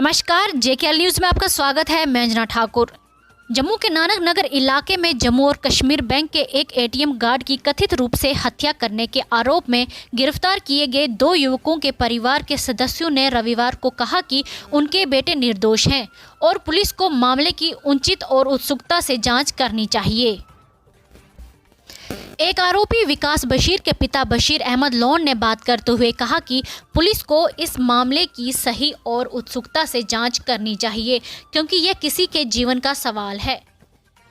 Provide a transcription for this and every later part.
नमस्कार, JKL news में आपका स्वागत है। मैं अंजना ठाकुर। जम्मू के नानक नगर इलाके में जम्मू और कश्मीर बैंक के एक एटीएम गार्ड की कथित रूप से हत्या करने के आरोप में गिरफ्तार किए गए 2 युवकों के परिवार के सदस्यों ने रविवार को कहा कि उनके बेटे निर्दोष हैं और पुलिस को मामले की उचित और उत्सुकता से जांच करनी चाहिए। एक आरोपी विकास बशीर के पिता बशीर अहमद लोन ने बात करते हुए कहा कि पुलिस को इस मामले की सही और उत्सुकता से जांच करनी चाहिए क्योंकि यह किसी के जीवन का सवाल है।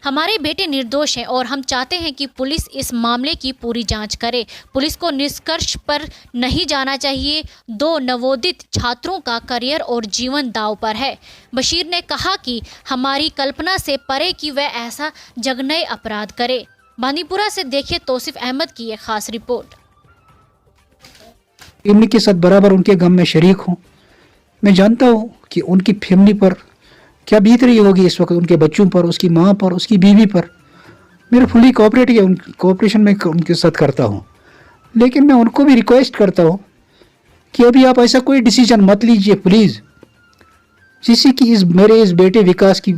हमारे बेटे निर्दोष हैं और हम चाहते हैं कि पुलिस इस मामले की पूरी जांच करे। पुलिस को निष्कर्ष पर नहीं जाना चाहिए। 2 नवोदित छात्रों का करियर और जीवन दांव पर है। बशीर ने कहा कि हमारी कल्पना से परे कि वह ऐसा जघन्य अपराध करे। बांदीपुरा से देखिए तौसीफ अहमद की एक खास रिपोर्ट। फैमिली के साथ बराबर उनके गम में शरीक हूँ। मैं जानता हूँ कि उनकी फैमिली पर क्या बीत रही होगी इस वक्त, उनके बच्चों पर, उसकी माँ पर, उसकी बीवी पर। मेरा फुली कोऑपरेशन में उनके साथ करता हूँ, लेकिन मैं उनको भी रिक्वेस्ट करता हूँ कि अभी आप ऐसा कोई डिसीजन मत लीजिए प्लीज़, जिससे कि मेरे इस बेटे विकास की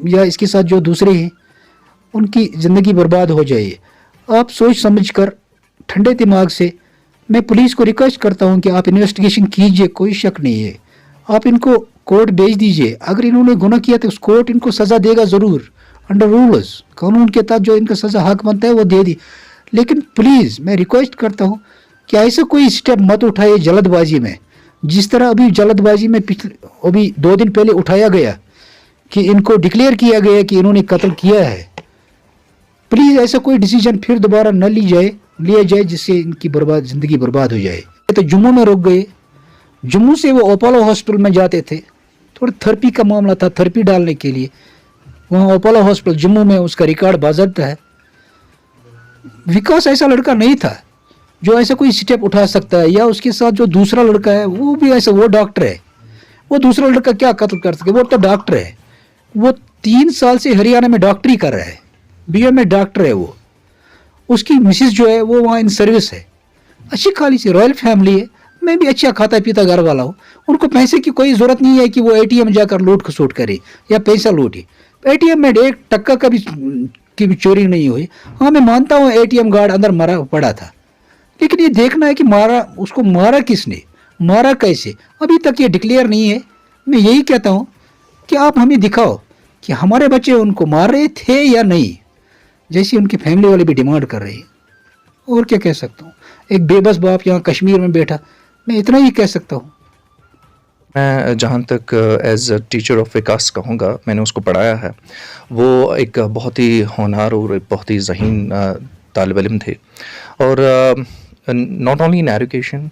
या इसके साथ जो दूसरे हैं उनकी ज़िंदगी बर्बाद हो जाए। आप सोच समझकर ठंडे दिमाग से, मैं पुलिस को रिक्वेस्ट करता हूं कि आप इन्वेस्टिगेशन कीजिए, कोई शक नहीं है। आप इनको कोर्ट भेज दीजिए। अगर इन्होंने गुनाह किया तो उस कोर्ट इनको सज़ा देगा ज़रूर, अंडर रूल्स, कानून के तहत जो इनका सज़ा हक बनता है वो दे दी। लेकिन प्लीज़ मैं रिक्वेस्ट करता हूँ कि ऐसा कोई स्टेप मत उठाइए जल्दबाजी में, जिस तरह अभी जल्दबाजी में अभी 2 दिन पहले उठाया गया कि इनको डिक्लेयर किया गया कि इन्होंने कत्ल किया है। प्लीज़ ऐसा कोई डिसीजन फिर दोबारा न लिया जाए जिससे इनकी ज़िंदगी बर्बाद हो जाए। तो जम्मू में रुक गए। जम्मू से वो अपोलो हॉस्पिटल में जाते थे, थोड़ा थेरेपी का मामला था, थेरेपी डालने के लिए। वहाँ अपोलो हॉस्पिटल जम्मू में उसका रिकॉर्ड बाज़ाब्ता है। विकास ऐसा लड़का नहीं था जो ऐसा कोई स्टेप उठा सकता है, या उसके साथ जो दूसरा लड़का है वो भी ऐसा, वो डॉक्टर है। वो दूसरा लड़का क्या कत्ल कर सके? वो तो डॉक्टर है। वो 3 साल से हरियाणा में डॉक्टरी कर रहा है, बीए में डॉक्टर है वो। उसकी मिसेस जो है वो वहाँ इन सर्विस है, अच्छी खाली सी रॉयल फैमिली है। मैं भी अच्छा खाता पीता घर वाला हूँ। उनको पैसे की कोई ज़रूरत नहीं है कि वो एटीएम जाकर लूट खसूट करे या पैसा लूटे। एटीएम में 1 टक्का की भी चोरी नहीं हुई। हाँ, मैं मानता हूँ एटीएम गार्ड अंदर मरा पड़ा था, लेकिन ये देखना है कि उसको मारा किसने, मारा कैसे, अभी तक ये डिक्लेयर नहीं है। मैं यही कहता हूँ कि आप हमें दिखाओ कि हमारे बच्चे उनको मार रहे थे या नहीं, जैसी उनकी फैमिली वाले भी डिमांड कर रहे हैं। और क्या कह सकता हूँ? एक बेबस बाप यहाँ कश्मीर में बैठा, मैं इतना ही कह सकता हूँ। मैं जहाँ तक एज टीचर ऑफ विकास कहूँगा, मैंने उसको पढ़ाया है। वो एक बहुत ही होनहार और एक बहुत ही ज़हीन तालिब इल्म थे, और not only in education,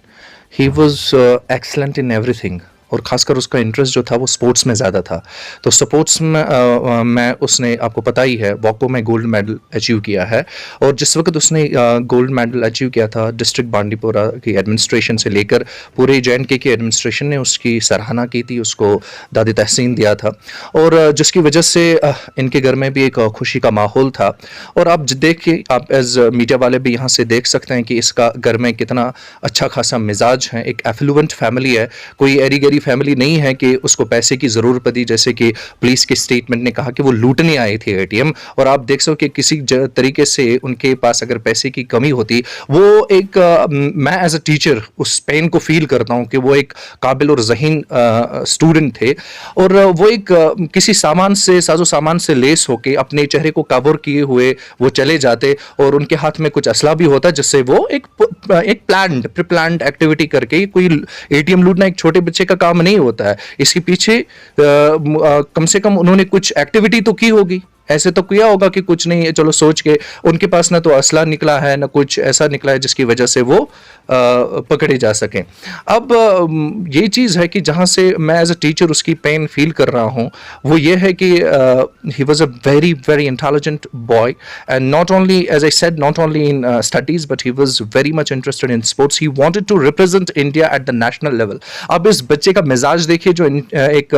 he was excellent in everything. और ख़ासकर उसका इंटरेस्ट जो था वो स्पोर्ट्स में ज़्यादा था। तो स्पोर्ट्स में उसने, आपको पता ही है, वॉको में गोल्ड मेडल अचीव किया है। और जिस वक्त उसने गोल्ड मेडल अचीव किया था, डिस्ट्रिक्ट बांदीपुरा की एडमिनिस्ट्रेशन से लेकर पूरे JNK की एडमिनिस्ट्रेशन ने उसकी सराहना की थी, उसको दादी तहसीन दिया था, और जिसकी वजह से इनके घर में भी एक खुशी का माहौल था। और आप देखिए, आप एज मीडिया वाले भी यहाँ से देख सकते हैं कि इसका घर में कितना अच्छा खासा मिजाज है। एक एफ्लुएंट फैमिली है, कोई एरी गरी फैमिली नहीं है कि उसको पैसे की ज़रूरत पड़ी, जैसे कि पुलिस के स्टेटमेंट ने कहा कि वो लूटने आए थे एटीएम। और आप देख सको कि किसी तरीके से उनके पास अगर पैसे की कमी होती, वो एक मैं एज अ टीचर उस पेन को फील करता हूँ कि वो एक काबिल और ज़हीन स्टूडेंट थे, और वो एक किसी साजो सामान से लेस होके अपने चेहरे को कवर किए हुए वो चले जाते, और उनके हाथ में कुछ असला भी होता, जिससे वो एक प्री-प्लान्ड एक्टिविटी करके, कोई एटीएम लूटना एक छोटे बच्चे का काम नहीं होता है। इसके पीछे कम से कम उन्होंने कुछ एक्टिविटी तो की होगी। ऐसे तो किया होगा कि कुछ नहीं है, चलो सोच के, उनके पास ना तो असला निकला है ना कुछ ऐसा निकला है जिसकी वजह से वो पकड़े जा सकें। अब ये चीज़ है कि जहाँ से मैं एज अ टीचर उसकी पेन फील कर रहा हूँ, वो ये है कि he was a very very intelligent boy, and not only, as I said, not only in studies, but he was very much interested in sports. He wanted to represent India at the national level. अब इस बच्चे का मिजाज देखिए, जो एक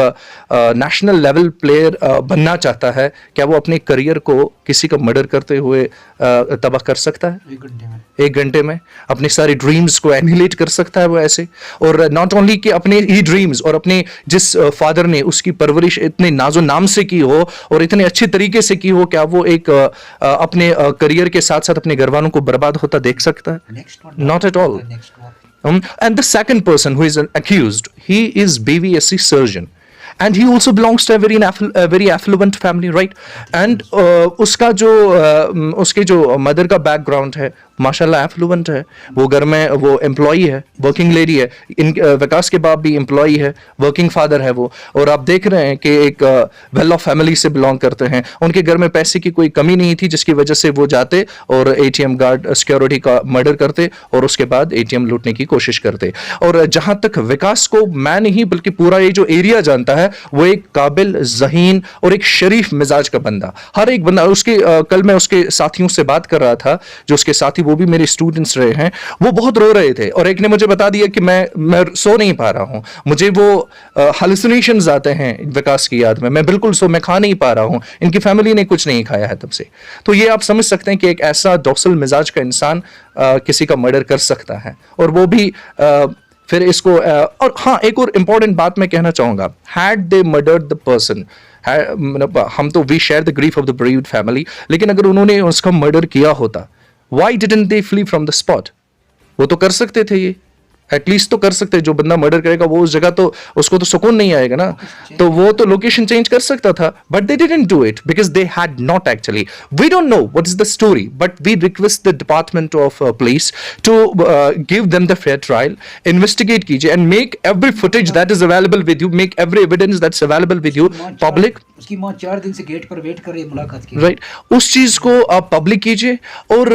national level player बनना चाहता है। क्या वो अपने करियर को किसी का मर्डर करते हुए तबाह कर सकता है? 1 घंटे में अपनी सारी ड्रीम्स को एनिहिलेट कर सकता है वो ऐसे। और नॉट ओनली कि अपने ही ड्रीम्स, और अपने जिस फादर ने उसकी परवरिश इतने नाजो नाम से की हो और इतने अच्छे तरीके से की हो, क्या वो एक अपने करियर के साथ साथ अपने घर वालों को बर्बाद होता देख सकता है? Not at all. And the second person who is accused, he is BVSC surgeon, and he also belongs to a very affluent family, right? And उसके जो मदर का बैकग्राउंड है माशाल्लाह एफ्लुएंट है, वो घर में वो एम्प्लॉई है, वर्किंग लेडी है, विकास के बाप भी एम्प्लॉई है, वर्किंग फादर है वो। और आप देख रहे हैं कि एक वेल ऑफ फैमिली से बिलोंग करते हैं, उनके घर में पैसे की कोई कमी नहीं थी जिसकी वजह से वो जाते और एटीएम गार्ड सिक्योरिटी का मर्डर करते और उसके बाद एटीएम लूटने की कोशिश करते। और जहां तक विकास को मैं नहीं बल्कि पूरा ये जो एरिया जानता है, वो एक काबिल, ज़हीन और एक शरीफ मिजाज का बंदा, हर एक बंदा। उसके कल मैं उसके साथियों से बात कर रहा था, जो उसके साथी वो भी मेरे स्टूडेंट्स रहे हैं, वो बहुत रो रहे थे और एक ने मुझे बता दिया कि मैं सो नहीं पा रहा हूं, मुझे वो हालुसिनेशंस आते हैं विकास की याद में, मैं बिल्कुल मैं खा नहीं पा रहा हूं, इनकी फैमिली ने कुछ नहीं खाया है तब से। तो ये आप समझ सकते हैं कि एक ऐसा डॉक्सल मिजाज का इंसान किसी का मर्डर कर सकता है, और वो भी फिर इसको और हाँ, एक और इंपॉर्टेंट बात मैं कहना चाहूंगा, had they murdered the person, हम तो we share the grief of the bereaved family, लेकिन अगर उन्होंने उसका मर्डर किया होता, why didn't they flee from the spot? वो तो कर सकते थे, ये एटलीस्ट तो कर सकते। जो बंदा मर्डर करेगा वो उस जगह तो उसको तो सुकून नहीं आएगा ना, तो वो तो लोकेशन चेंज कर सकता था, but they didn't do it because they had not actually. We don't know what is the story, but we request the department of police to give them the fair trial, investigate कीजिए and make every footage that is available with you, make every evidence that's available with you public. उसकी मां 4 दिन से gate पर wait कर रही है मुलाकात की, राइट, उस चीज को आप पब्लिक कीजिए। और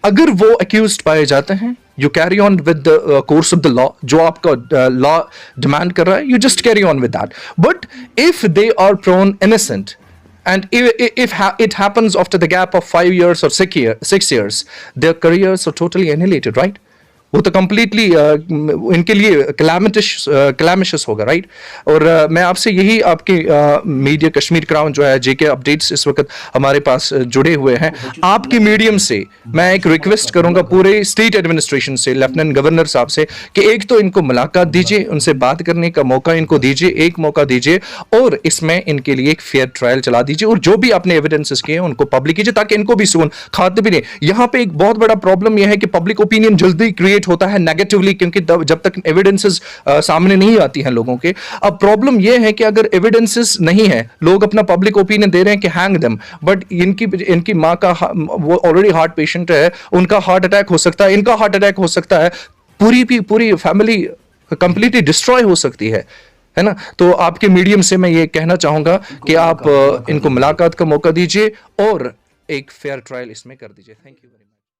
अगर वो अक्यूज्ड पाए जाते हैं, you carry on with the course of the law, जो आपका law demand कर रहा है, you just carry on with that. But if they are proven innocent, and if it happens after the gap of 5 years or 6 years, their careers are totally annihilated, right? वो तो completely इनके लिए क्लैमिशस होगा, right? और मैं आपसे यही आपके मीडिया कश्मीर क्राउन जो है, जेके अपडेट्स इस वक्त हमारे पास जुड़े हुए हैं, आपके मीडियम से मैं एक रिक्वेस्ट करूंगा पूरे स्टेट एडमिनिस्ट्रेशन से, लेफ्टिनेंट गवर्नर साहब से, कि एक तो इनको मुलाकात दीजिए, उनसे बात करने का मौका इनको दीजिए, एक मौका दीजिए, और इसमें इनके लिए एक फेयर ट्रायल चला दीजिए, और जो भी आपने एविडेंसेस किए हैं उनको पब्लिक कीजिए, ताकि इनको भी सुकून। खाते भी नहीं, यहाँ पे एक बहुत बड़ा प्रॉब्लम यह है कि पब्लिक ओपिनियन जल्दी क्रिएट होता है नेगेटिवली, क्योंकि जब तक एविडेंसेस सामने नहीं आती हैं लोगों के। अब प्रॉब्लम यह है कि अगर एविडेंसेस नहीं है, लोग अपना पब्लिक ओपिनियन दे रहे हैं कि हैंग देम, बट इनकी माँ का वो ऑलरेडी हार्ट पेशेंट है, उनका हार्ट अटैक हो सकता है, इनका हार्ट अटैक हो सकता है, पूरी फैमिली कंप्लीटली डिस्ट्रॉय हो सकती है ना। तो आपके मीडियम से मैं ये कहना चाहूंगा कि आप इनको मुलाकात का मौका दीजिए और एक फेयर ट्रायल इसमें कर दीजिए। Thank you very much.